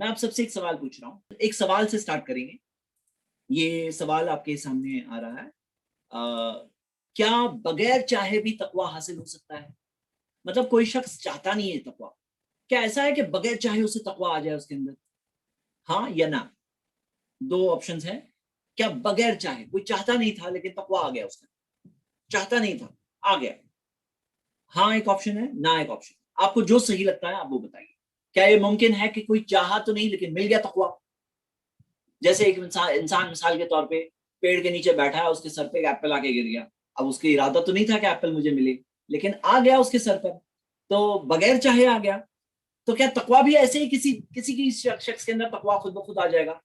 میں آپ سب سے ایک سوال پوچھ رہا ہوں, ایک سوال سے سٹارٹ کریں گے. یہ سوال آپ کے سامنے آ رہا ہے, کیا بغیر چاہے بھی تقوی حاصل ہو سکتا ہے؟ مطلب کوئی شخص چاہتا نہیں ہے تقوی, کیا ایسا ہے کہ بغیر چاہے اسے تقوی آ جائے اس کے اندر؟ ہاں یا نہ, دو آپشنز ہیں. کیا بغیر چاہے, کوئی چاہتا نہیں تھا لیکن تقوی آ گیا اس کے اندر, چاہتا نہیں تھا آ گیا؟ ہاں ایک آپشن ہے, نہ ایک آپشن. آپ کو جو صحیح لگتا ہے آپ وہ بتائیے. کیا یہ ممکن ہے کہ کوئی چاہا تو نہیں لیکن مل گیا تقوی؟ جیسے ایک انسان مثال کے طور پہ پیڑ کے نیچے بیٹھا ہے, اس کے سر پہ ایک ایپل آ کے گر گیا. اب اس کی ارادہ تو نہیں تھا کہ ایپل مجھے ملے, لیکن آ گیا اس کے سر پر, تو بغیر چاہے آ گیا. تو کیا تقوی بھی ایسے ہی کسی کی شخص کے اندر تقوی خود بخود آ جائے گا,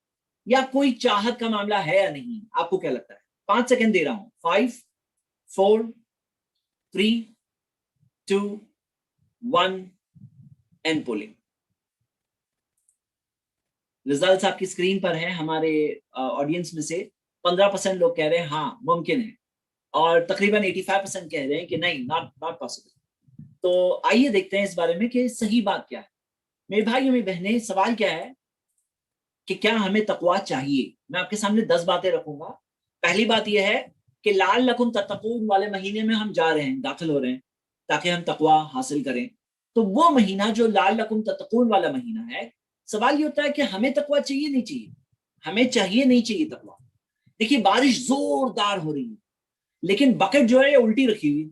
یا کوئی چاہت کا معاملہ ہے یا نہیں؟ آپ کو کیا لگتا ہے؟ 5 سیکنڈ دے رہا ہوں. 5 4 3 2 1 اینڈ پولنگ. ریزلٹس آپ کی اسکرین پر ہیں. ہمارے آڈینس میں سے 15% لوگ کہہ رہے ہیں ہاں ممکن ہے, اور تقریباً 85% کہہ رہے ہیں کہ نہیں, ناٹ پاسبل. تو آئیے دیکھتے ہیں اس بارے میں کہ صحیح بات کیا ہے. میرے بھائی میری بہنیں, سوال کیا ہے کہ کیا ہمیں تقوی چاہیے؟ میں آپ کے سامنے 10 باتیں رکھوں گا. پہلی بات یہ ہے کہ لعلکم تتقون والے مہینے میں ہم جا رہے ہیں, داخل ہو رہے ہیں تاکہ ہم تقوی حاصل کریں. تو وہ مہینہ جو لعلکم تتقون والا مہینہ ہے, سوال یہ ہوتا ہے کہ ہمیں تقوی چاہیے نہیں چاہیے؟ ہمیں چاہیے نہیں چاہیے تقوی؟ دیکھیے بارش زوردار ہو رہی ہے, لیکن بکٹ جو ہے یہ الٹی رکھی ہوئی.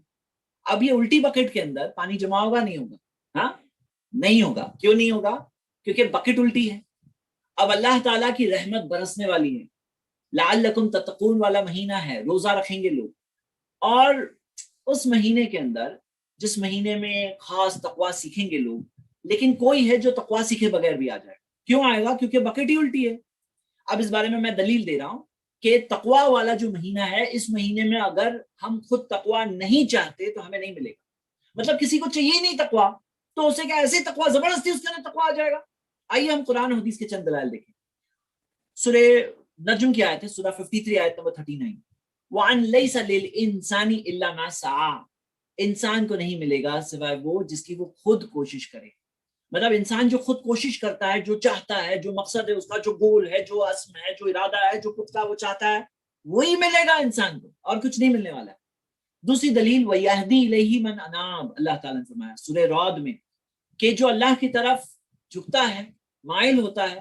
اب یہ الٹی بکٹ کے اندر پانی جمع ہوگا نہیں ہوگا؟ ہاں نہیں ہوگا. کیوں نہیں ہوگا؟ کیونکہ بکٹ الٹی ہے. اب اللہ تعالیٰ کی رحمت برسنے والی ہے, لعلکم تتقون والا مہینہ ہے, روزہ رکھیں گے لوگ, اور اس مہینے کے اندر جس مہینے میں خاص تقوی سیکھیں گے لوگ, لیکن کوئی ہے جو تقوی سیکھے بغیر بھی آ جائے. کیوں آئے گا؟ کیونکہ بکٹ ہی الٹی ہے. اب اس بارے میں دلیل دے رہا ہوں کہ تقوی والا جو مہینہ ہے, اس مہینے میں اگر ہم خود تقوی نہیں چاہتے تو ہمیں نہیں ملے گا. مطلب کسی کو چاہیے نہیں تقوی, تو اسے کیا ایسے تقوی زبردستی اس کے اندر تقوی آ جائے گا؟ آئیے ہم قرآن و حدیث کے چند دلائل دیکھیں. سورہ نجم کی آیت ہے, سورہ 53 آیت نمبر 39. وَأَن لَيْسَ لِلْإِنسَانِ إِلَّا مَا سَعَى, انسان کو نہیں ملے گا سوائے وہ جس کی وہ خود کوشش کرے. مطلب انسان جو خود کوشش کرتا ہے, جو چاہتا ہے, جو مقصد ہے اس کا, جو گول ہے, جو عزم ہے, جو ارادہ ہے, جو خود کا وہ چاہتا ہے, وہی ملے گا انسان کو, اور کچھ نہیں ملنے والا ہے. دوسری دلیل وَيَهْدِي إِلَيْهِ مَنْ أَنَابَ, اللہ تعالیٰ نے فرمایا سورہ رعد میں کہ جو اللہ کی طرف جھکتا ہے, مائل ہوتا ہے,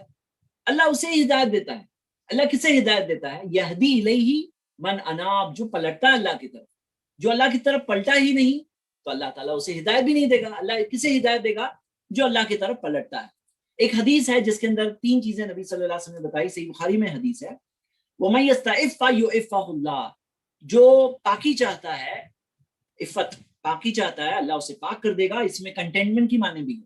اللہ اسے ہدایت دیتا ہے. اللہ کسے ہدایت دیتا ہے؟ یہدی الیہ من اناب, جو پلٹتا ہے اللہ کی طرف. جو اللہ کی طرف پلٹا ہی نہیں تو اللہ تعالیٰ اسے ہدایت بھی نہیں دے گا. اللہ کسے ہدایت دے گا؟ جو اللہ کی طرف پلٹتا ہے. ایک حدیث ہے جس کے اندر 3 چیزیں نبی صلی اللہ علیہ وسلم نے بتائی, صحیح بخاری میں حدیث ہے, وَمَن يَسْتَعِفَّ يُعِفَّهُ اللَّهُ, جو پاکی چاہتا ہے, عفت پاکی چاہتا ہے, اللہ اسے پاک کر دے گا. اس میں کنٹینٹمنٹ کی معنی بھی ہے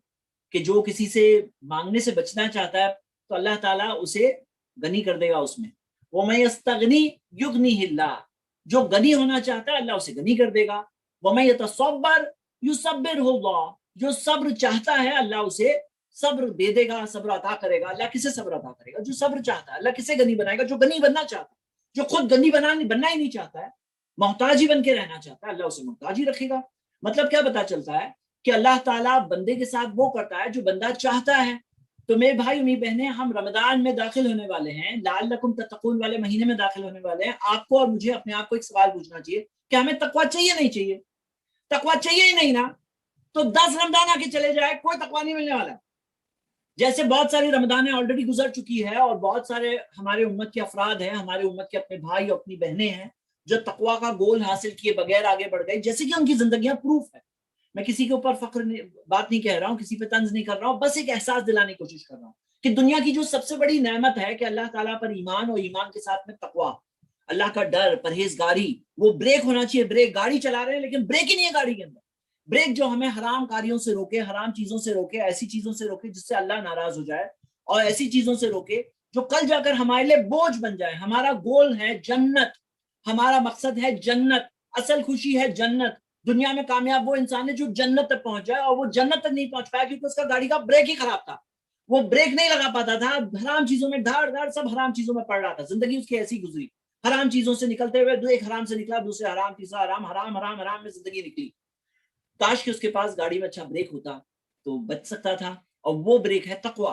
کہ جو کسی سے مانگنے سے بچنا چاہتا ہے تو اللہ تعالیٰ اسے غنی کر دے گا اس میں. وَمَن يَسْتَغْنِ يُغْنِهِ اللَّهُ, جو غنی ہونا چاہتا ہے اللہ اسے غنی کر دے گا. وَمَن يَتَصَبَّرْ يُصَبِّرْهُ اللَّهُ, جو صبر چاہتا ہے اللہ اسے صبر دے دے گا, صبر عطا کرے گا. اللہ کسے صبر عطا کرے گا؟ جو صبر چاہتا ہے. اللہ کسے غنی بنائے گا؟ جو غنی بننا چاہتا ہے. جو خود غنی بننا ہی نہیں چاہتا ہے, محتاج ہی بن کے رہنا چاہتا ہے, اللہ اسے محتاج ہی رکھے گا. مطلب کیا پتا چلتا ہے کہ اللہ تعالیٰ بندے کے ساتھ وہ کرتا ہے جو بندہ چاہتا ہے. تو میرے بھائی میری بہنیں, ہم رمضان میں داخل ہونے والے ہیں, لعلکم تتقون والے مہینے میں داخل ہونے والے ہیں. آپ کو اور مجھے اپنے آپ کو ایک سوال پوچھنا چاہیے کہ ہمیں تقوی چاہیے نہیں چاہیے؟ تقوی چاہیے ہی نہیں نا, تو 10 رمضان آ کے چلے جائے, کوئی تقوی نہیں ملنے والا. جیسے بہت ساری رمضانیں آلریڈی گزر چکی ہے, اور بہت سارے ہمارے امت کے افراد ہیں, ہمارے امت کے اپنے بھائی اور اپنی بہنیں ہیں جو تقوی کا گول حاصل کیے بغیر آگے بڑھ گئے, جیسے کہ ان کی زندگیاں پروف ہے. میں کسی کے اوپر فخر بات نہیں کہہ رہا ہوں, کسی پہ طنز نہیں کر رہا ہوں, بس ایک احساس دلانے کی کوشش کر رہا ہوں کہ دنیا کی جو سب سے بڑی نعمت ہے کہ اللہ تعالیٰ پر ایمان, اور ایمان کے ساتھ میں تقوی, اللہ کا ڈر, پرہیزگاری, وہ بریک ہونا چاہیے. بریک, گاڑی چلا رہے ہیں لیکن بریک ہی نہیں ہے گاڑی کے اندر. بریک جو ہمیں حرام کاریوں سے روکے, حرام چیزوں سے روکے, ایسی چیزوں سے روکے جس سے اللہ ناراض ہو جائے, اور ایسی چیزوں سے روکے جو کل جا کر ہمارے لیے بوجھ بن جائے. ہمارا گول ہے جنت, ہمارا مقصد ہے جنت, اصل خوشی ہے جنت. دنیا میں کامیاب وہ انسان ہے جو جنت تک پہنچ جائے, اور وہ جنت تک نہیں پہنچ پایا کیونکہ اس کا گاڑی کا بریک ہی خراب تھا. وہ بریک نہیں لگا پاتا تھا, حرام چیزوں میں دھاڑ دھاڑ سب حرام چیزوں میں پڑ رہا تھا. زندگی اس کی ایسی گزری, حرام چیزوں سے نکلتے ہوئے ایک حرام سے نکلا, دوسرے حرام, تیسرا حرام, حرام حرام حرام میں زندگی نکلی. کاش کہ اس کے پاس گاڑی میں اچھا بریک ہوتا تو بچ سکتا تھا, اور وہ بریک ہے تقوی.